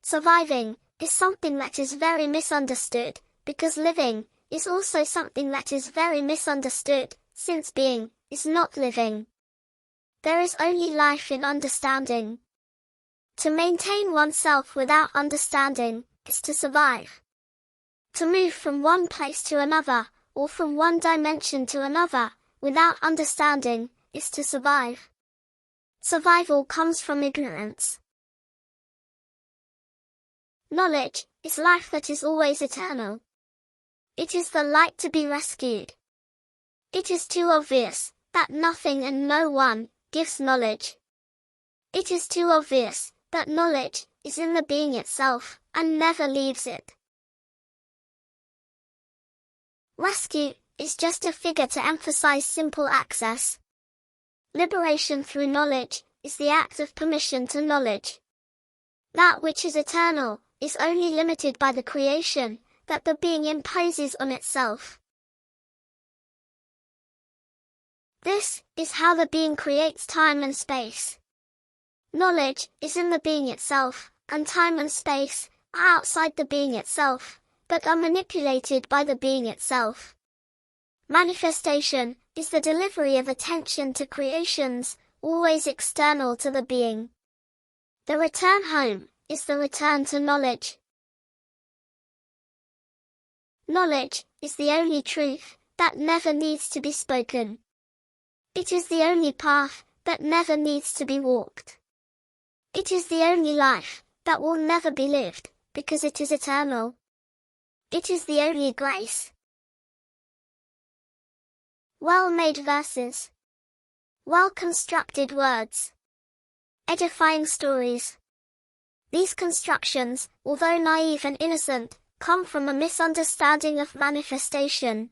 Surviving is something that is very misunderstood, because living is also something that is very misunderstood, since being is not living. There is only life in understanding. To maintain oneself without understanding is to survive. To move from one place to another, or from one dimension to another, without understanding, is to survive. Survival comes from ignorance. Knowledge is life that is always eternal. It is the light to be rescued. It is too obvious that nothing and no one gives knowledge. It is too obvious that knowledge is in the being itself and never leaves it. Rescue is just a figure to emphasize simple access. Liberation through knowledge is the act of permission to knowledge. That which is eternal is only limited by the creation that the being imposes on itself. This is how the being creates time and space. Knowledge is in the being itself, and time and space are outside the being itself, but are manipulated by the being itself. Manifestation is the delivery of attention to creations, always external to the being. The return home is the return to knowledge. Knowledge is the only truth that never needs to be spoken. It is the only path that never needs to be walked. It is the only life that will never be lived, because it is eternal. It is the only grace. Well-made verses. Well-constructed words. Edifying stories. These constructions, although naive and innocent, come from a misunderstanding of manifestation.